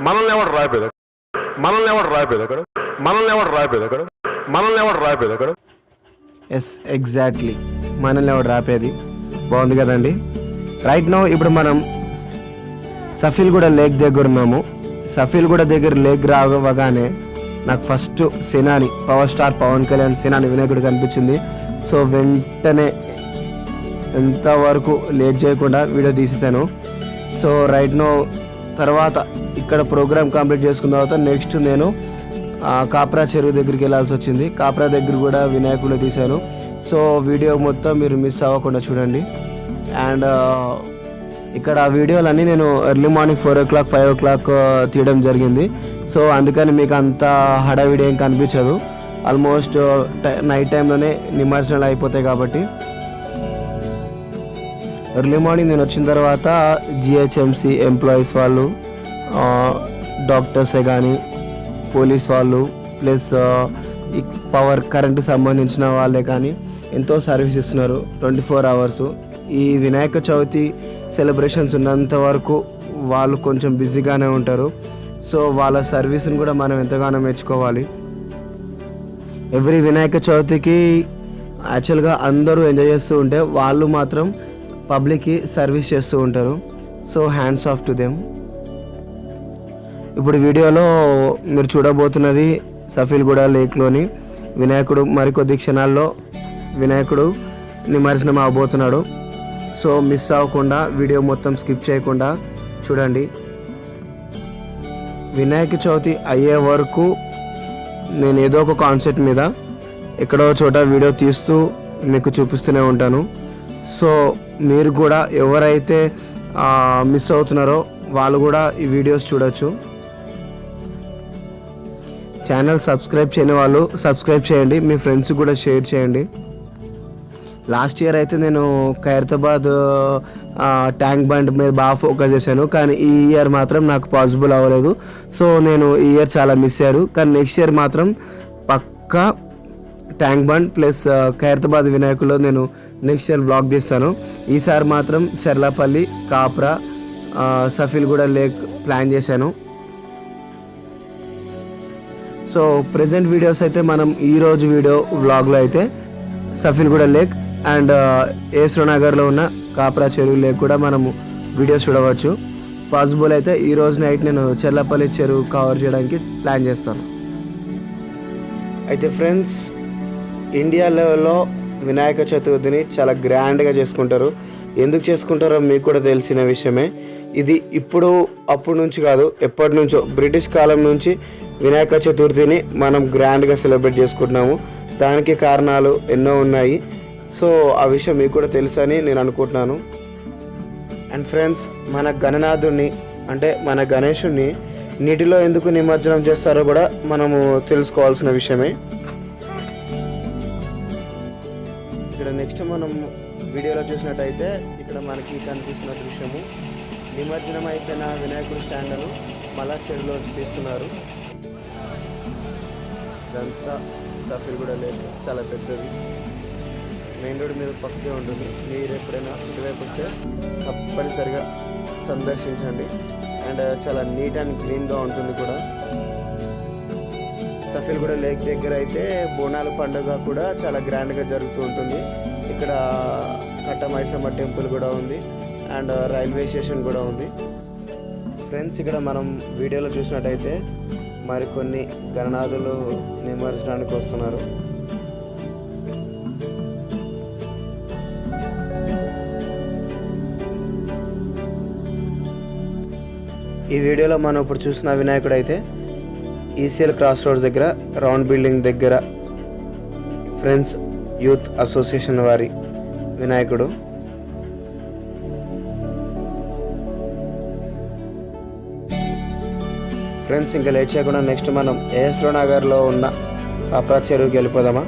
మనల్ని ఎవరు రాయిపోయేది మనల్ని ఎవరు రాయిపోయేది అక్కడ మనల్ని ఎవరు రాయిపోయేది అక్కడ మనల్ని ఎవరు రాయిపోయేది అక్కడ. ఎస్ ఎగ్జాక్ట్లీ, మనల్ని ఎవరు రాపేది. బాగుంది కదండి. రైట్ నో ఇప్పుడు మనం సఫీల్గూడ లేక్ దగ్గర ఉన్నాము. సఫీల్గూడ దగ్గర లేక్ రావగానే నాకు ఫస్ట్ సేనాని పవర్ స్టార్ పవన్ కళ్యాణ్ సేనాని వినాయకుడు కనిపించింది. సో వెంటనే ఎంతవరకు లేట్ చేయకుండా వీడియో తీసేసాను. సో రైట్ నో తర్వాత ఇక్కడ ప్రోగ్రామ్ కంప్లీట్ చేసుకున్న తర్వాత నెక్స్ట్ నేను కాప్రా చెరువు దగ్గరికి వెళ్ళాల్సి వచ్చింది. కాప్రా దగ్గర కూడా వినాయకుడు తీశాను. సో వీడియో మొత్తం మీరు మిస్ అవ్వకుండా చూడండి. అండ్ ఇక్కడ వీడియోలన్నీ నేను ఎర్లీ మార్నింగ్ 4 o'clock 5 o'clock తీయడం జరిగింది. సో అందుకని మీకు అంత హడావిడి ఏం కనిపించదు. ఆల్మోస్ట్ నైట్ టైంలోనే నిమజ్జనాలు అయిపోతాయి కాబట్టి. ఎర్లీ మార్నింగ్ నేను వచ్చిన తర్వాత జిహెచ్ఎంసి ఎంప్లాయీస్ వాళ్ళు, డాక్టర్సే కానీ, పోలీస్ వాళ్ళు, ప్లస్ ఈ పవర్ కరెంటు సంబంధించిన వాళ్ళే కానీ ఎంతో సర్వీస్ ఇస్తున్నారు 24 hours. ఈ వినాయక చవితి సెలబ్రేషన్స్ ఉన్నంత వరకు వాళ్ళు కొంచెం బిజీగానే ఉంటారు. సో వాళ్ళ సర్వీస్ని కూడా మనం ఎంతగానో మెచ్చుకోవాలి. ఎవ్రీ వినాయక చవితికి యాక్చువల్గా అందరూ ఎంజాయ్ చేస్తూ ఉంటే వాళ్ళు మాత్రం పబ్లిక్కి సర్వీస్ చేస్తూ ఉంటారు. So hands off to them. ఇప్పుడు వీడియోలో మీరు చూడబోతున్నది సఫీల్గూడ లేక్లోని వినాయకుడు. మరికొద్ది క్షణాల్లో వినాయకుడు నిమజ్జనం అవబోతున్నాడు. సో మిస్ అవ్వకుండా వీడియో మొత్తం స్కిప్ చేయకుండా చూడండి. వినాయక చవితి అయ్యే వరకు నేను ఏదో ఒక కాన్సెప్ట్ మీద ఎక్కడో చోట వీడియో తీస్తూ మీకు చూపిస్తూనే ఉంటాను. సో మీరు కూడా ఎవరైతే మిస్ అవుతున్నారో వాళ్ళు కూడా ఈ వీడియోస్ చూడొచ్చు. ఛానల్ సబ్స్క్రైబ్ చేయని వాళ్ళు సబ్స్క్రైబ్ చేయండి, మీ ఫ్రెండ్స్ కూడా షేర్ చేయండి. లాస్ట్ ఇయర్ అయితే నేను ఖైరతాబాద్ ట్యాంక్ బండ్ మీద బాగా ఫోకస్ చేశాను, కానీ ఈ ఇయర్ మాత్రం నాకు పాసిబుల్ అవ్వలేదు. సో నేను ఈ ఇయర్ చాలా మిస్ అయ్యారు. కానీ నెక్స్ట్ ఇయర్ మాత్రం పక్కా ట్యాంక్ బండ్ ప్లస్ ఖైరతాబాద్ వినాయకుల్లో నేను నెక్స్ట్ ఇయర్ బ్లాగ్ తీస్తాను. ఈసారి మాత్రం చర్లపల్లి, కాప్రా, సఫీల్గూడ లేక్ ప్లాన్ చేశాను. సో ప్రెజెంట్ వీడియోస్ అయితే మనం ఈరోజు వీడియో వ్లాగ్లో అయితే సఫీల్గూడ లేక్ అండ్ ఏస్రో నగర్లో ఉన్న కాప్రా చెరువు లేక్ కూడా మనము వీడియోస్ చూడవచ్చు. పాసిబుల్ అయితే ఈరోజు నైట్ నేను చర్లపల్లి చెరువు కవర్ చేయడానికి ప్లాన్ చేస్తాను. అయితే ఫ్రెండ్స్, ఇండియా లెవెల్లో వినాయక చతుర్థిని చాలా గ్రాండ్గా చేసుకుంటారు. ఎందుకు చేసుకుంటారో మీకు కూడా తెలిసిన విషయమే. ఇది ఇప్పుడు అప్పటి నుంచి కాదు, ఎప్పటి నుంచో బ్రిటిష్ కాలం నుంచి వినాయక చతుర్థిని మనం గ్రాండ్గా సెలబ్రేట్ చేసుకుంటున్నాము. దానికి కారణాలు ఎన్నో ఉన్నాయి. సో ఆ విషయం మీకు కూడా తెలుసని నేను అనుకుంటున్నాను. అండ్ ఫ్రెండ్స్, మన గణనాథుడిని అంటే మన గణేశుడిని నీటిలో ఎందుకు నిమజ్జనం చేస్తారో కూడా మనము తెలుసుకోవాల్సిన విషయమే. ఇక్కడ నెక్స్ట్ మనం వీడియోలో చూసినట్టయితే ఇక్కడ మనకి కనిపిస్తున్న దృశ్యము నిమజ్జనం అయిపోయిన వినాయకుడి స్టాండ్ను మళ్ళా చెరువులో తీస్తున్నారు. ఇదంతా సఫీల్గూడ లేక్ చాలా పెద్దది, మెయిన్ రోడ్ మీద పక్కనే ఉంటుంది. మీరు ఎప్పుడైనా ఇటువైపు వస్తే తప్పనిసరిగా సందర్శించండి. అండ్ చాలా నీట్ అండ్ క్లీన్గా ఉంటుంది కూడా. సఫీల్గూడ లేక్ దగ్గర అయితే బోనాల పండుగ కూడా చాలా గ్రాండ్గా జరుగుతూ ఉంటుంది. ఇక్కడ కట్టమైసమ్మ టెంపుల్ కూడా ఉంది అండ్ రైల్వే స్టేషన్ కూడా ఉంది. ఫ్రెండ్స్, ఇక్కడ మనం వీడియోలో చూసినట్టయితే మరికొన్ని గణనాథులు నిమజ్జనానికి వస్తున్నారు. ఈ వీడియోలో మనం ఇప్పుడు చూసిన వినాయకుడు అయితే ఈసీఎల్ క్రాస్ రోడ్స్ దగ్గర రౌండ్ బిల్డింగ్ దగ్గర ఫ్రెండ్స్ యూత్ అసోసియేషన్ వారి వినాయకుడు. ఫ్రెండ్స్, ఇంకా లేట్ చేయకుండా నెక్స్ట్ మనం ఏఎస్రో నగర్లో ఉన్న కాప్రా చెరువుకి వెళ్ళిపోదామా?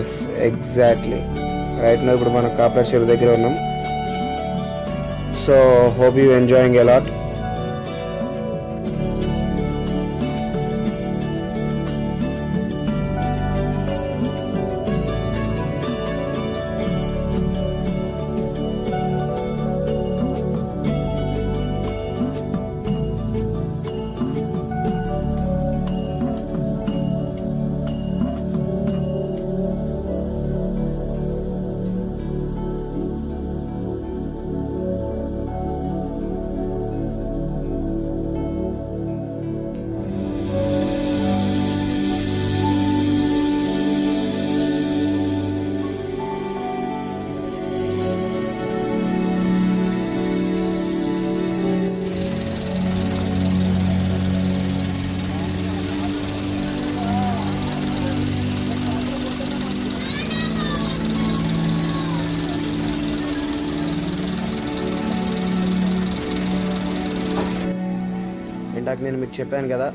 ఎస్ ఎగ్జాక్ట్లీ, రైట్ నో ఇప్పుడు మనం కాప్రా చెరువు దగ్గర ఉన్నాం. So hope you enjoying a lot. ఇందాక నేను మీకు చెప్పాను కదా,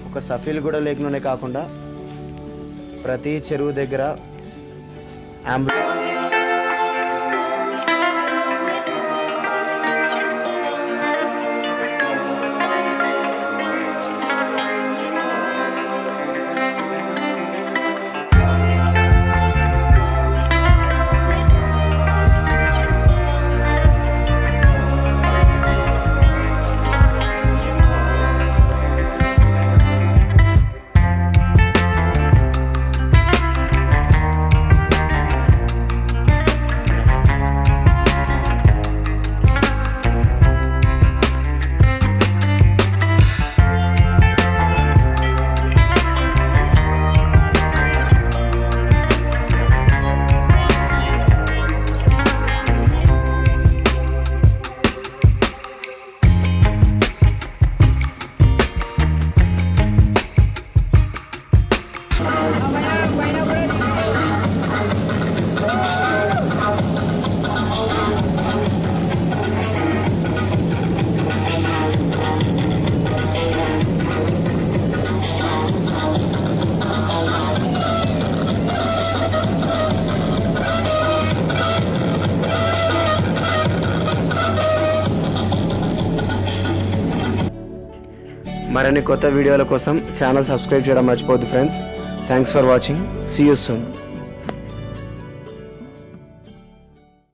ఒక సఫీల్గూడ లేక్లోనే కాకుండా ప్రతి చెరువు దగ్గర అంబులెన్స్ మరిన్ని కొత్త వీడియోల కోసం ఛానల్ సబ్స్క్రైబ్ చేయడం మర్చిపోవద్దు friends. Thanks for watching. See you soon.